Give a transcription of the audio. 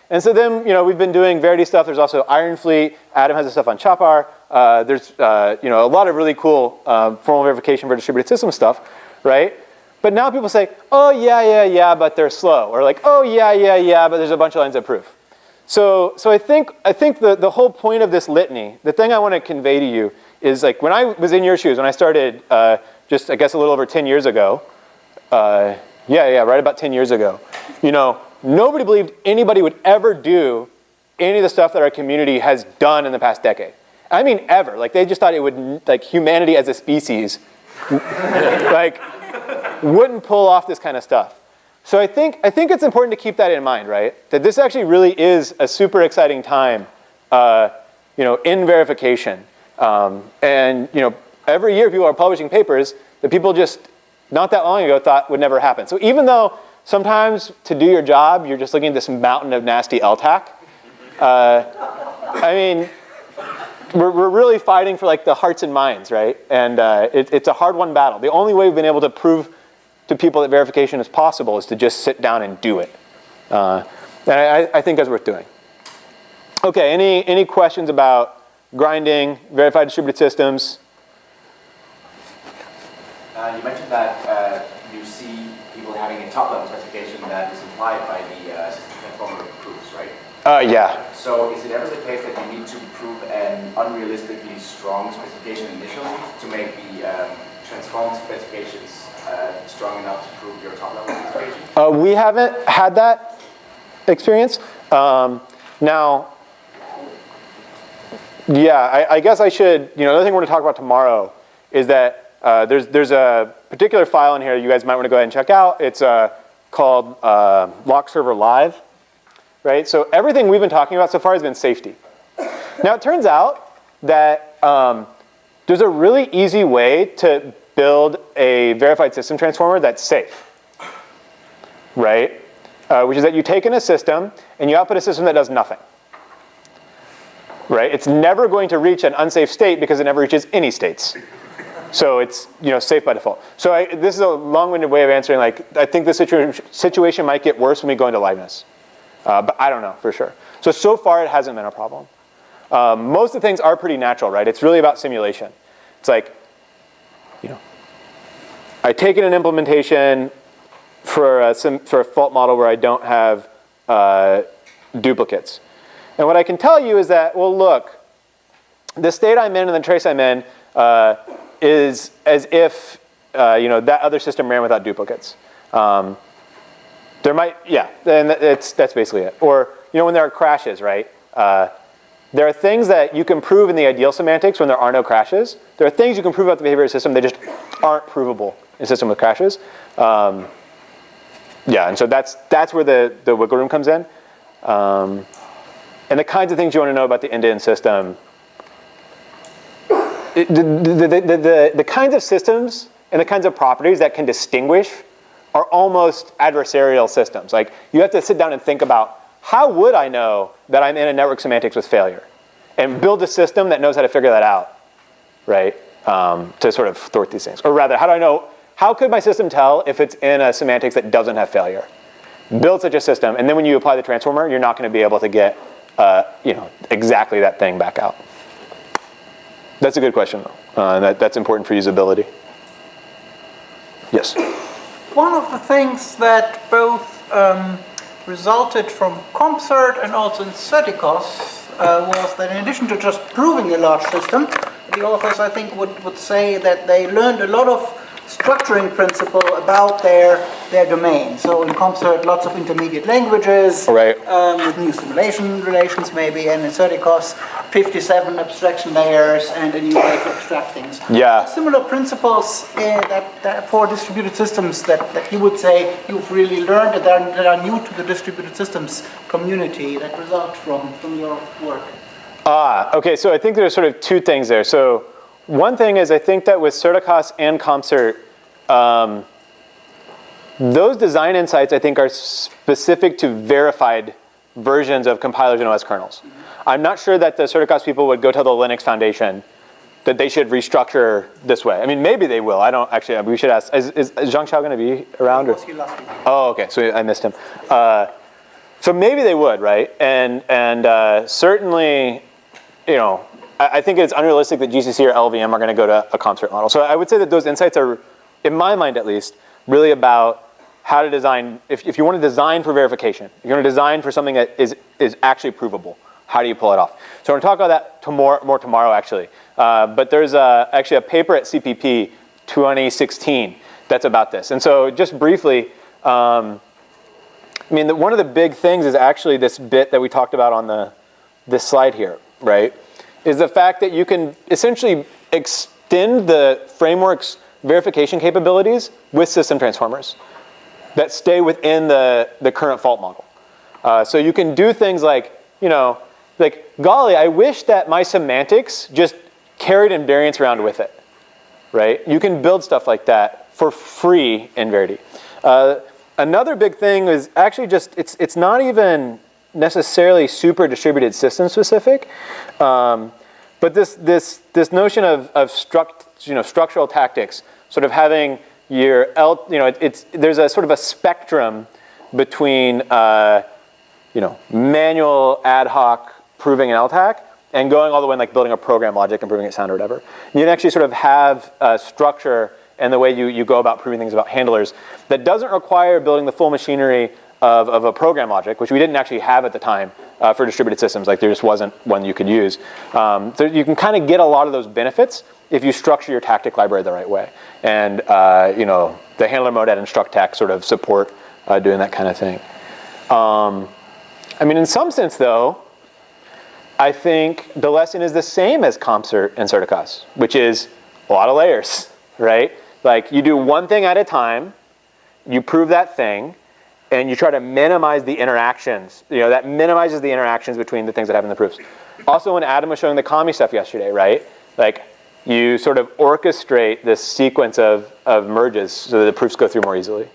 And so then, we've been doing Verity stuff. There's also Iron Fleet. Adam has this stuff on Chapar. There's, a lot of really cool formal verification for distributed system stuff, right? But now people say, oh, yeah, but they're slow. Or like, oh, yeah, but there's a bunch of lines of proof. So I think the whole point of this litany, the thing I want to convey to you is like when I was in your shoes, when I started just, I guess, a little over 10 years ago, right about 10 years ago, nobody believed anybody would ever do any of the stuff that our community has done in the past decade. I mean, ever. Like, they just thought it would, like, humanity as a species, like, wouldn't pull off this kind of stuff. So I think it's important to keep that in mind, right? That this actually really is a super exciting time, in verification. And, every year people are publishing papers that people just, not that long ago, thought would never happen. So even though sometimes to do your job, you're just looking at this mountain of nasty LTAC, we're really fighting for like the hearts and minds, right? And it's a hard-won battle. The only way we've been able to prove to people that verification is possible is to just sit down and do it. And I think that's worth doing. Okay, any questions about grinding, verified distributed systems? You mentioned that you see people having a top-level specification that is implied by the system transformer proofs, right? Yeah. So is it ever the case that you need to prove an unrealistically strong specification initially to make the transformed specifications strong enough to prove your top-level specification? We haven't had that experience. Now, yeah, I guess I should, another thing we're going to talk about tomorrow is that there's a particular file in here you guys might want to go ahead and check out. It's called Lock Server Live, right? So everything we've been talking about so far has been safety. Now, it turns out that there's a really easy way to build a verified system transformer that's safe, right? Which is that you take in a system and you output a system that does nothing, right? It's never going to reach an unsafe state because it never reaches any states. So it's safe by default. So this is a long-winded way of answering. Like, I think the situation might get worse when we go into liveness, but I don't know for sure. So far it hasn't been a problem. Most of the things are pretty natural, right? It's really about simulation. It's like, I take in an implementation for a fault model where I don't have duplicates. And what I can tell you is that, well, look, the state I'm in and the trace I'm in is as if that other system ran without duplicates. There might, and that's basically it. Or when there are crashes, right? There are things that you can prove in the ideal semantics when there are no crashes. There are things you can prove about the behavior of a system that just aren't provable in a system with crashes. And so that's where the wiggle room comes in. And the kinds of things you want to know about the end-to-end system. The kinds of systems and the kinds of properties that can distinguish are almost adversarial systems. Like, you have to sit down and think about, how would I know that I'm in a network semantics with failure? And build a system that knows how to figure that out, right? To sort of thwart these things. Or rather, how could my system tell if it's in a semantics that doesn't have failure? Build such a system, and then when you apply the transformer, you're not going to be able to get exactly that thing back out. That's a good question, though. That's important for usability. Yes? One of the things that both resulted from CompCert and also in Certicos was that in addition to just proving a large system, the authors, I think, would say that they learned a lot of structuring principle about their domain. So in CompCert, lots of intermediate languages, right. With new simulation relations maybe, and in Certicos, 57 abstraction layers and a new way to abstract things. Yeah. Similar principles that for distributed systems that you would say you've really learned that are new to the distributed systems community that result from your work. Okay, so I think there's sort of two things there. So one thing is, I think that with Certicos and CompCert, those design insights, I think, are specific to verified versions of compilers and OS kernels. Mm-hmm. I'm not sure that the Certicos people would go tell the Linux Foundation that they should restructure this way. I mean, maybe they will. I don't actually. We should ask. Is Zhang Xiao going to be around? He was here last week. Oh, okay. So I missed him. So maybe they would, right? And certainly, you know, I think it's unrealistic that GCC or LLVM are going to go to a CompCert model. So I would say that those insights are, in my mind at least, really about how to design. If you want to design for verification, you're going to design for something that is actually provable. How do you pull it off? So we're going to talk about that more tomorrow, actually. But there's actually a paper at CPP 2016 that's about this. And so just briefly, I mean, one of the big things is actually this bit that we talked about on this slide here, right? Is the fact that you can essentially extend the framework's verification capabilities with system transformers that stay within the current fault model. So you can do things like, you know, like, golly, I wish that my semantics just carried invariance around with it, right? You can build stuff like that for free in Verity. Another big thing is actually just, it's not even necessarily super distributed system specific, but this notion of structural tactics, sort of having your, there's a sort of a spectrum between, manual ad hoc proving an LTAC and going all the way and like building a program logic and proving it sound or whatever. You can actually sort of have a structure and the way you go about proving things about handlers that doesn't require building the full machinery of a program logic, which we didn't actually have at the time for distributed systems. Like there just wasn't one you could use. So you can kind of get a lot of those benefits if you structure your tactic library the right way. And the handler mode and struct-tac sort of support doing that kind of thing. I mean, in some sense, though, I think the lesson is the same as CompCert and Certicos, which is a lot of layers, right? Like you do one thing at a time, you prove that thing, and you try to minimize the interactions. That minimizes the interactions between the things that happen in the proofs. Also, when Adam was showing the Kami stuff yesterday, right? Like you sort of orchestrate this sequence of merges so that the proofs go through more easily.